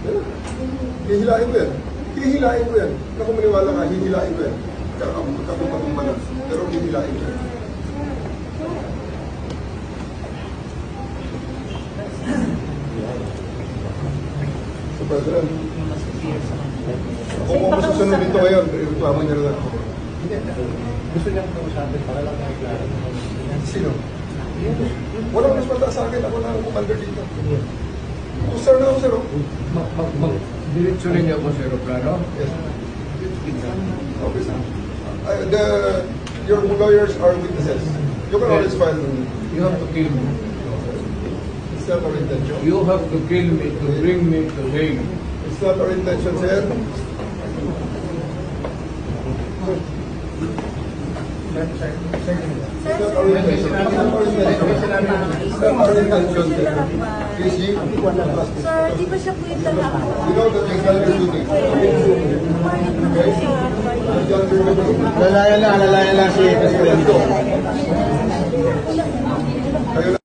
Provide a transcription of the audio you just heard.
Hihilain ko yan. Hihilain ko yan. Naku, maniwala ka, hihilain ko yan. Magkatumpatong na. Pero hihilain ko yan. So, President, kung ako susunod dito ngayon, reklamo niya rin ako. Gusto niyang kausapin para lang makiklaro. Sino? Walang mas mataas sa akin. Ako na ang commander dito. Sir na ako, sir. Diretso rin niyo ako sa aeroplano? Yes. Okay, sir. Your lawyers are witnesses. You can always file. You have to kill me. It's not our intention. You have to kill me to bring me to Hague. It's not our intention, sir. It's not our intention. It's not our intention, sir. Please, you trust me. Sir, di ba siya po yung talako? You know that you've done your duty. Okay? You've done your duty. Lalayan lang si Presidente. Kayo